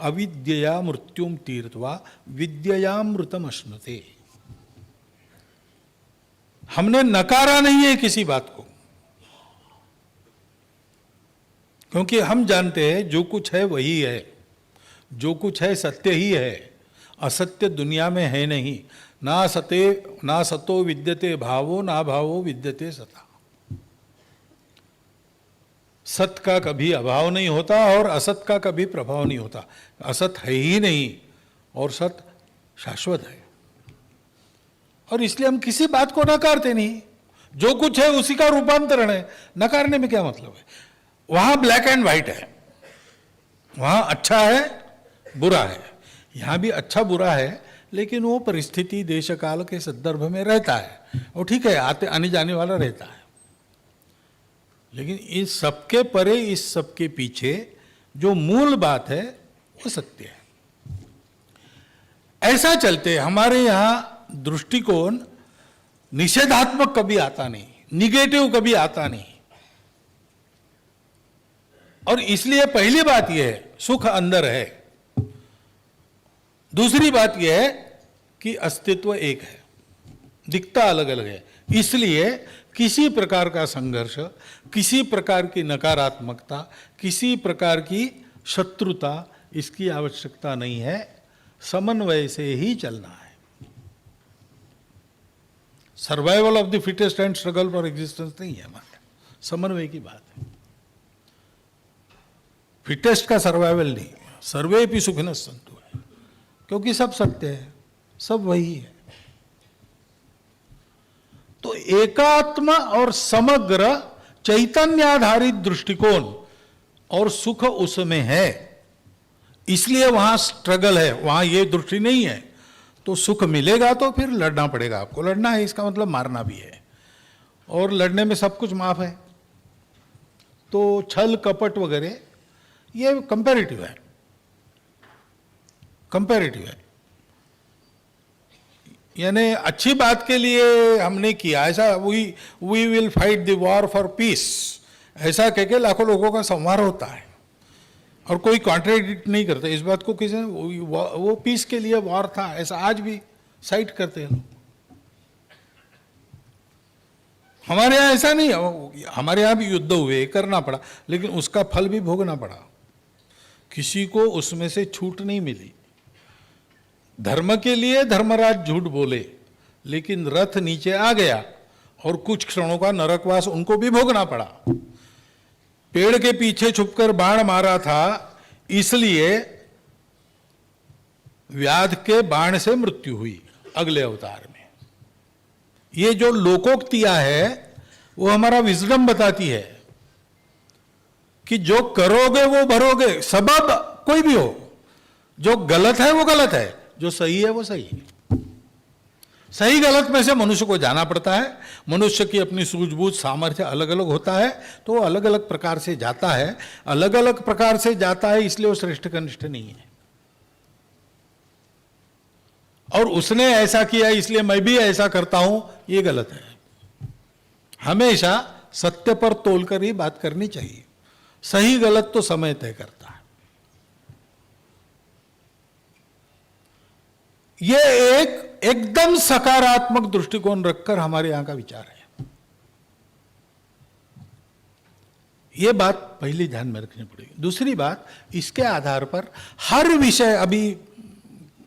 अविद्यया मृत्युम तीर्थवा विद्ययामृतम अश्नुते। हमने नकारा नहीं है किसी बात को, क्योंकि हम जानते हैं जो कुछ है वही है, जो कुछ है सत्य ही है, असत्य दुनिया में है नहीं। ना सतो विद्यते भावो ना भावो विद्यते सता। सत का कभी अभाव नहीं होता और असत का कभी प्रभाव नहीं होता। असत है ही नहीं और सत शाश्वत है, और इसलिए हम किसी बात को नकारते नहीं। जो कुछ है उसी का रूपांतरण है, नकारने में क्या मतलब है। वहां ब्लैक एंड व्हाइट है, वहां अच्छा है बुरा है, यहां भी अच्छा बुरा है, लेकिन वो परिस्थिति देश काल के संदर्भ में रहता है, वो ठीक है, आते आने जाने वाला रहता है। लेकिन इस सबके परे, इस सबके पीछे जो मूल बात है वो सत्य है। ऐसा चलते हमारे यहां दृष्टिकोण निषेधात्मक कभी आता नहीं, निगेटिव कभी आता नहीं। और इसलिए पहली बात यह है सुख अंदर है, दूसरी बात यह है कि अस्तित्व एक है, दिखता अलग अलग है। इसलिए किसी प्रकार का संघर्ष, किसी प्रकार की नकारात्मकता, किसी प्रकार की शत्रुता, इसकी आवश्यकता नहीं है। समन्वय से ही चलना है। Survival of the fittest and struggle for existence नहीं है हमारे, समन्वय की बात है। फिटेस्ट का सर्वाइवल नहीं, सर्वे भी सुखिनः सन्तु है, क्योंकि सब सत्य है, सब वही है। तो एकात्म और समग्र चैतन्याधारित दृष्टिकोण और सुख उसमें है, इसलिए वहां स्ट्रगल है, वहां ये दृष्टि नहीं है। तो सुख मिलेगा तो फिर लड़ना पड़ेगा आपको। लड़ना है इसका मतलब मारना भी है, और लड़ने में सब कुछ माफ है। तो छल कपट वगैरह ये कंपैरेटिव है, कंपैरेटिव है। यानी अच्छी बात के लिए हमने किया, ऐसा we will fight the war for peace, ऐसा कह के लाखों लोगों का संहार होता है और कोई कॉन्ट्रडिक्ट नहीं करता इस बात को। किसी वो पीस के लिए वॉर था, ऐसा आज भी साइट करते हैं लोग। हमारे यहाँ ऐसा नहीं है, हमारे यहाँ भी युद्ध हुए, करना पड़ा, लेकिन उसका फल भी भोगना पड़ा। किसी को उसमें से छूट नहीं मिली। धर्म के लिए धर्मराज झूठ बोले, लेकिन रथ नीचे आ गया और कुछ क्षणों का नरकवास उनको भी भोगना पड़ा। पेड़ के पीछे छुपकर बाण मारा था, इसलिए व्याध के बाण से मृत्यु हुई अगले अवतार में। ये जो लोकोक्तियां है वो हमारा विजडम बताती है कि जो करोगे वो भरोगे, सबब कोई भी हो। जो गलत है वो गलत है, जो सही है वो सही है। सही गलत में से मनुष्य को जाना पड़ता है। मनुष्य की अपनी सूझबूझ सामर्थ्य अलग अलग होता है, तो वो अलग अलग प्रकार से जाता है। अलग अलग प्रकार से जाता है, इसलिए वो श्रेष्ठ कनिष्ठ नहीं है। और उसने ऐसा किया इसलिए मैं भी ऐसा करता हूं, ये गलत है। हमेशा सत्य पर तोलकर ही बात करनी चाहिए। सही गलत तो समय तय करता है। ये एकदम सकारात्मक दृष्टिकोण रखकर हमारे यहां का विचार है। यह बात पहली ध्यान में रखनी पड़ेगी। दूसरी बात, इसके आधार पर हर विषय, अभी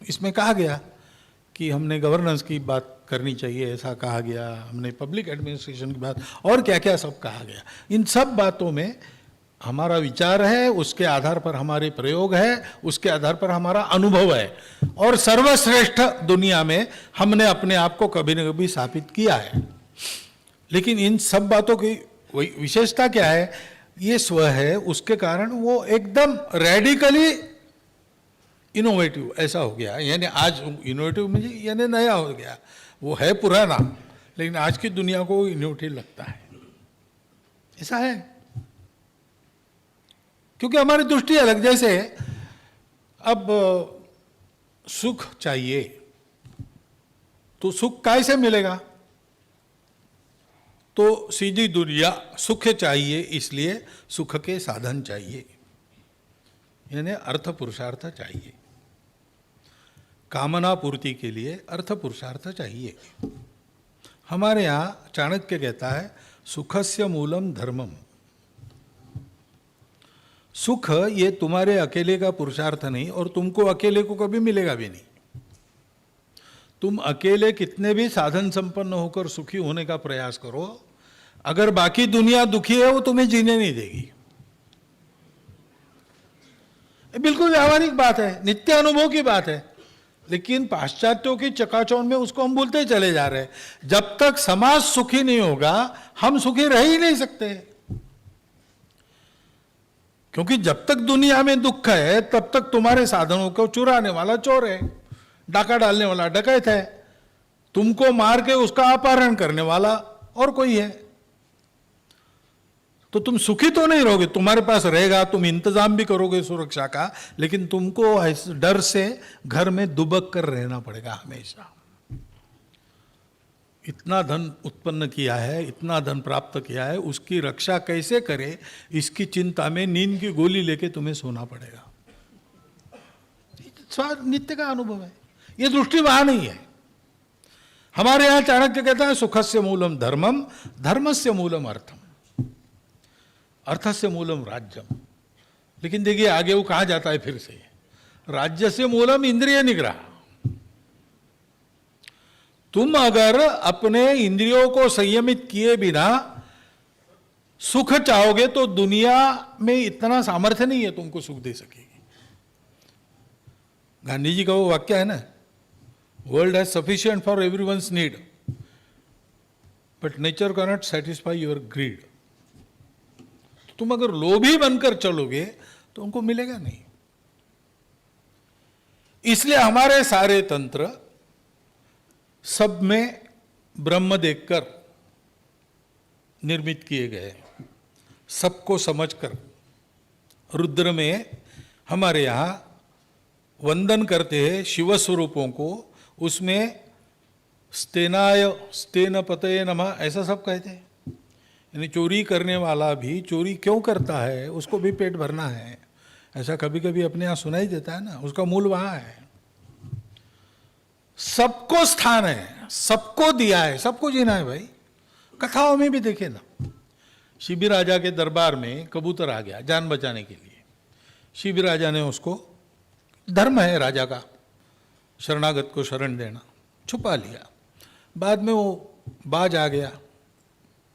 इसमें कहा गया कि हमने गवर्नेंस की बात करनी चाहिए, ऐसा कहा गया, हमने पब्लिक एडमिनिस्ट्रेशन की बात, और क्या क्या सब कहा गया। इन सब बातों में हमारा विचार है, उसके आधार पर हमारे प्रयोग है, उसके आधार पर हमारा अनुभव है, और सर्वश्रेष्ठ दुनिया में हमने अपने आप को कभी न कभी स्थापित किया है। लेकिन इन सब बातों की विशेषता क्या है? ये स्व है, उसके कारण वो एकदम रेडिकली इनोवेटिव ऐसा हो गया। यानी आज इनोवेटिव में यानी नया हो गया, वो है पुराना, लेकिन आज की दुनिया को इनोवेटिव लगता है। ऐसा है क्योंकि हमारी दृष्टि अलग। जैसे अब सुख चाहिए तो सुख कैसे मिलेगा? तो सीधी दुनिया, सुख चाहिए इसलिए सुख के साधन चाहिए। यानी अर्थ पुरुषार्थ चाहिए, कामना पूर्ति के लिए अर्थ पुरुषार्थ चाहिए। हमारे यहाँ चाणक्य कहता है सुखस्य मूलम धर्मम। सुख ये तुम्हारे अकेले का पुरुषार्थ नहीं, और तुमको अकेले को कभी मिलेगा भी नहीं। तुम अकेले कितने भी साधन संपन्न होकर सुखी होने का प्रयास करो, अगर बाकी दुनिया दुखी है वो तुम्हें जीने नहीं देगी। बिल्कुल व्यावहारिक बात है, नित्य अनुभव की बात है, लेकिन पाश्चात्यों की चकाचौंध में उसको हम भूलते चले जा रहे हैं। जब तक समाज सुखी नहीं होगा हम सुखी रह ही नहीं सकते, क्योंकि जब तक दुनिया में दुख है तब तक तुम्हारे साधनों को चुराने वाला चोर है, डाका डालने वाला डकैत है, तुमको मार के उसका अपहरण करने वाला और कोई है। तो तुम सुखी तो नहीं रहोगे, तुम्हारे पास रहेगा, तुम इंतजाम भी करोगे सुरक्षा का, लेकिन तुमको इस डर से घर में दुबक कर रहना पड़ेगा हमेशा। इतना धन उत्पन्न किया है, इतना धन प्राप्त किया है, उसकी रक्षा कैसे करे इसकी चिंता में नींद की गोली लेके तुम्हें सोना पड़ेगा। नित्य का अनुभव है, ये दृष्टि वहां नहीं है। हमारे यहां चाणक्य कहता है सुखस्य मूलम धर्मम, धर्मस्य मूलम अर्थम, अर्थस्य मूलम राज्यम। लेकिन देखिए आगे वो कहा जाता है फिर से, राज्य से मूलम इंद्रिय निग्रह। तुम अगर अपने इंद्रियों को संयमित किए बिना सुख चाहोगे तो दुनिया में इतना सामर्थ्य नहीं है तुमको सुख दे सकेगी। गांधी जी का वो वाक्य है ना, world has sufficient for everyone's need but nature can not satisfy your greed. तुम अगर लोभी बनकर चलोगे तो उनको मिलेगा नहीं। इसलिए हमारे सारे तंत्र सब में ब्रह्म देखकर निर्मित किए गए, सबको समझकर। रुद्र में हमारे यहाँ वंदन करते हैं शिव स्वरूपों को, उसमें स्तेनाय स्तेनपतये नमः ऐसा सब कहते हैं। यानी चोरी करने वाला भी चोरी क्यों करता है, उसको भी पेट भरना है, ऐसा कभी कभी अपने यहाँ सुनाई देता है ना, उसका मूल वहां है। सबको स्थान है, सबको दिया है, सबको जीना है भाई। कथाओं में भी देखे ना, शिबी राजा के दरबार में कबूतर आ गया जान बचाने के लिए। शिबी राजा ने उसको, धर्म है राजा का शरणागत को शरण देना, छुपा लिया। बाद में वो बाज आ गया,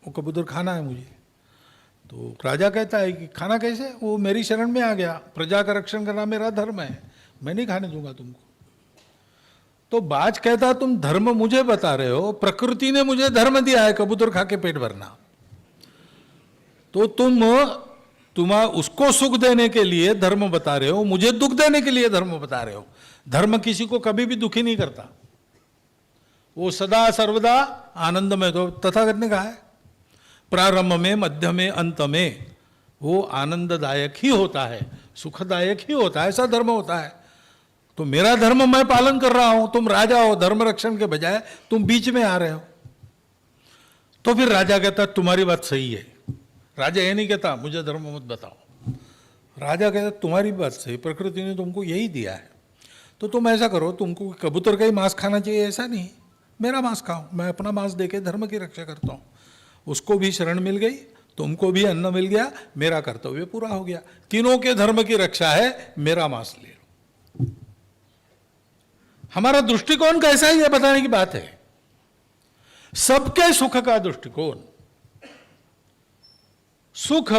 वो कबूतर खाना है मुझे। तो राजा कहता है कि खाना कैसे, वो मेरी शरण में आ गया, प्रजा का रक्षण करना मेरा धर्म है, मैं नहीं खाने दूंगा तुमको। तो बाज कहता तुम धर्म मुझे बता रहे हो, प्रकृति ने मुझे धर्म दिया है कबूतर खा के पेट भरना, तो तुम उसको सुख देने के लिए धर्म बता रहे हो, मुझे दुख देने के लिए धर्म बता रहे हो। धर्म किसी को कभी भी दुखी नहीं करता, वो सदा सर्वदा आनंद में। तो तथागत ने कहा है प्रारंभ में, मध्य में, अंत में वो आनंददायक ही होता है, सुखदायक ही होता है, ऐसा धर्म होता है। तो मेरा धर्म मैं पालन कर रहा हूं, तुम राजा हो, धर्म रक्षण के बजाय तुम बीच में आ रहे हो। तो फिर राजा कहता तुम्हारी बात सही है। राजा ये नहीं कहता मुझे धर्म मत बताओ, राजा कहता तुम्हारी बात सही, प्रकृति ने तुमको यही दिया है, तो तुम ऐसा करो, तुमको कबूतर का ही मांस खाना चाहिए ऐसा नहीं, मेरा मांस खाओ, मैं अपना मांस देके धर्म की रक्षा करता हूँ। उसको भी शरण मिल गई, तुमको भी अन्न मिल गया, मेरा कर्तव्य पूरा हो गया। तीनों के धर्म की रक्षा है, मेरा मांस ले लो। हमारा दृष्टिकोण कैसा है ये बताने की बात है। सबके सुख का दृष्टिकोण, सुख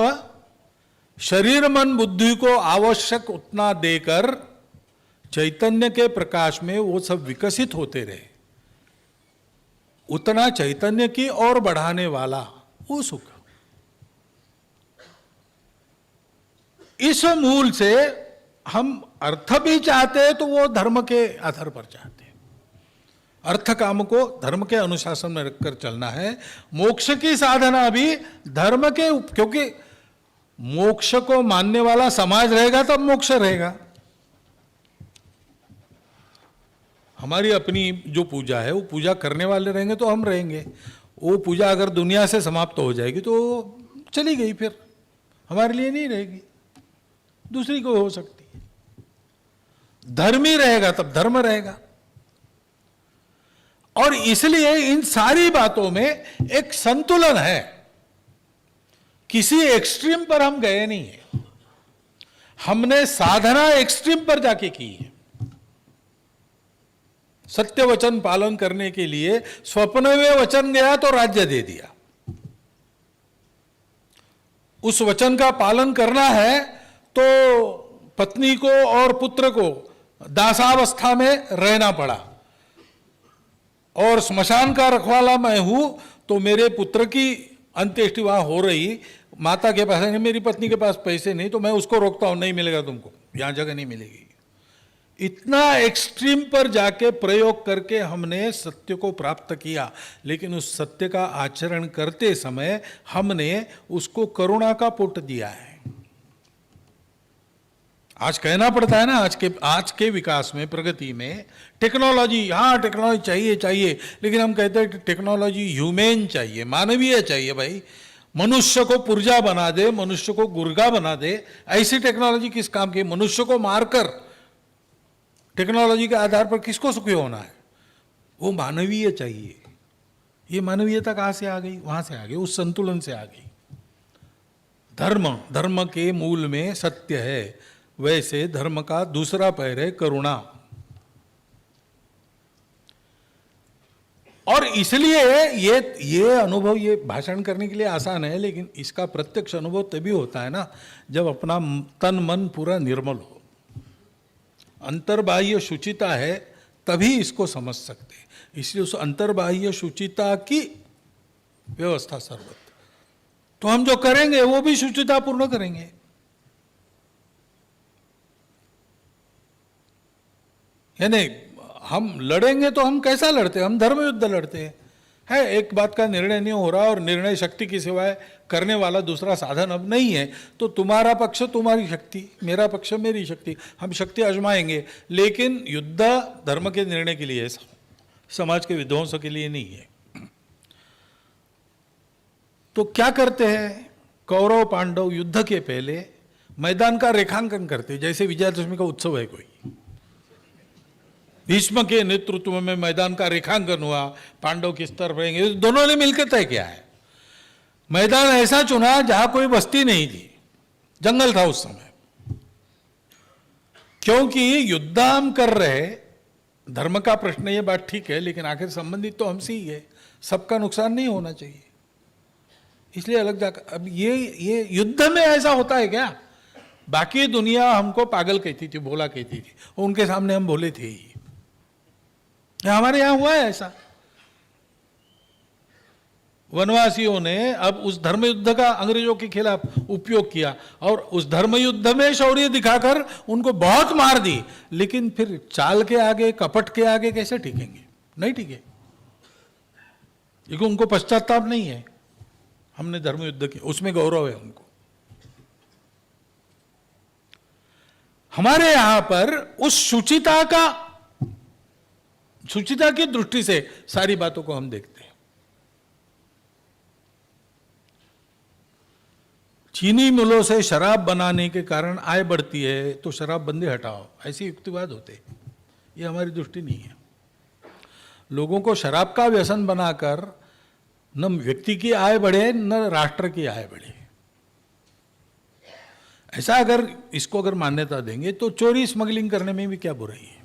शरीर मन बुद्धि को आवश्यक उतना देकर चैतन्य के प्रकाश में वो सब विकसित होते रहे, उतना चैतन्य की ओर बढ़ाने वाला वो सुख। इस मूल से हम अर्थ भी चाहते हैं तो वो धर्म के आधार पर चाहते हैं। अर्थ काम को धर्म के अनुशासन में रखकर चलना है। मोक्ष की साधना भी धर्म के, क्योंकि मोक्ष को मानने वाला समाज रहेगा तब मोक्ष रहेगा। हमारी अपनी जो पूजा है वो पूजा करने वाले रहेंगे तो हम रहेंगे। वो पूजा अगर दुनिया से समाप्त हो जाएगी तो चली गई, फिर हमारे लिए नहीं रहेगी, दूसरी कोई हो सकती है। धर्मी रहेगा तब धर्म रहेगा। और इसलिए इन सारी बातों में एक संतुलन है, किसी एक्सट्रीम पर हम गए नहीं है। हमने साधना एक्सट्रीम पर जाके की है। सत्य वचन पालन करने के लिए स्वप्न में वचन गया तो राज्य दे दिया। उस वचन का पालन करना है तो पत्नी को और पुत्र को दासावस्था में रहना पड़ा। और स्मशान का रखवाला मैं हूं तो मेरे पुत्र की अंत्येष्टि वहां हो रही, माता के पास नहीं, मेरी पत्नी के पास पैसे नहीं, तो मैं उसको रोकता हूं, नहीं मिलेगा तुमको, यहां जगह नहीं मिलेगी। इतना एक्सट्रीम पर जाके प्रयोग करके हमने सत्य को प्राप्त किया, लेकिन उस सत्य का आचरण करते समय हमने उसको करुणा का पुट दिया है। आज कहना पड़ता है ना, आज के विकास में, प्रगति में टेक्नोलॉजी, हाँ टेक्नोलॉजी चाहिए चाहिए, लेकिन हम कहते हैं कि टेक्नोलॉजी ह्यूमन चाहिए, मानवीय चाहिए। भाई मनुष्य को पुर्जा बना दे, मनुष्य को गुर्गा बना दे, ऐसी टेक्नोलॉजी किस काम की? मनुष्य को मारकर टेक्नोलॉजी के आधार पर किसको सुखी होना है? वो मानवीय चाहिए। ये मानवीयता कहाँ से आ गई? वहां से आ गई, उस संतुलन से आ गई। धर्म के मूल में सत्य है, वैसे धर्म का दूसरा पैर है करुणा। और इसलिए ये अनुभव, ये भाषण करने के लिए आसान है, लेकिन इसका प्रत्यक्ष अनुभव तभी होता है ना जब अपना तन मन पूरा निर्मल हो, अंतर्बाह्य शुचिता है, तभी इसको समझ सकते हैं। इसलिए उस अंतर्बाह्य शुचिता की व्यवस्था सर्वत्र। तो हम जो करेंगे वो भी शुचिता पूर्ण करेंगे। यानी हम लड़ेंगे तो हम कैसा लड़ते हैं? हम धर्म युद्ध लड़ते हैं। एक बात का निर्णय नहीं हो रहा और निर्णय शक्ति की सिवाय करने वाला दूसरा साधन अब नहीं है, तो तुम्हारा पक्ष तुम्हारी शक्ति, मेरा पक्ष मेरी शक्ति, हम शक्ति आजमाएंगे। लेकिन युद्ध धर्म के निर्णय के लिए है, समाज के विध्वंस के लिए नहीं है। तो क्या करते हैं? कौरव पांडव युद्ध के पहले मैदान का रेखांकन करते, जैसे विजयादशमी का उत्सव है कोई। भीष्म के नेतृत्व में मैदान का रेखांकन हुआ, पांडव किस तरफ रहेंगे, दोनों ने मिलकर तय किया है। मैदान ऐसा चुना जहां कोई बस्ती नहीं थी, जंगल था उस समय, क्योंकि युद्ध हम कर रहे। धर्म का प्रश्न, ये बात ठीक है, लेकिन आखिर संबंधित तो हमसे ही है, सबका नुकसान नहीं होना चाहिए, इसलिए अलग जाकर। अब ये युद्ध में ऐसा होता है क्या? बाकी दुनिया हमको पागल कहती थी, भोला कहती थी, उनके सामने हम भोले थे ही। हमारे यहां हुआ है ऐसा। वनवासियों ने अब उस धर्म युद्ध का अंग्रेजों के खिलाफ उपयोग किया और उस धर्म युद्ध में शौर्य दिखाकर उनको बहुत मार दी, लेकिन फिर चाल के आगे, कपट के आगे कैसे टिकेंगे? नहीं टिके, क्योंकि उनको पश्चाताप नहीं है। हमने धर्म युद्ध किया, उसमें गौरव है उनको। हमारे यहां पर उस शुचिता की दृष्टि से सारी बातों को हम देखते हैं। चीनी मिलों से शराब बनाने के कारण आय बढ़ती है तो शराब बंदी हटाओ, ऐसे युक्तिवाद होते हैं। ये हमारी दृष्टि नहीं है। लोगों को शराब का व्यसन बनाकर न व्यक्ति की आय बढ़े न राष्ट्र की आय बढ़े। ऐसा अगर इसको मान्यता देंगे तो चोरी स्मगलिंग करने में भी क्या बुराई है?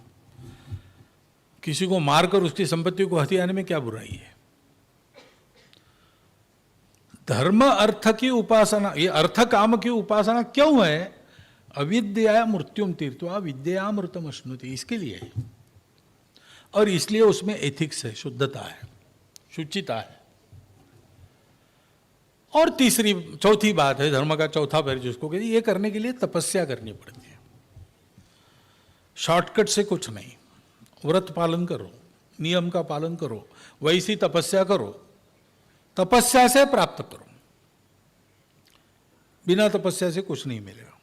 किसी को मारकर उसकी संपत्ति को हथियाने में क्या बुराई है? धर्म अर्थ की उपासना, ये अर्थ काम की उपासना क्यों है? अविद्या मृत्युम तीर्थवा विद्या अमृतम अश्नुति, इसके लिए है। और इसलिए उसमें एथिक्स है, शुद्धता है, शुचिता है। और चौथी बात है, धर्म का चौथा पैर जिसको कहते हैं, ये करने के लिए तपस्या करनी पड़ती है। शॉर्टकट से कुछ नहीं। व्रत पालन करो, नियम का पालन करो, वैसी तपस्या करो, तपस्या से प्राप्त करो। बिना तपस्या से कुछ नहीं मिलेगा।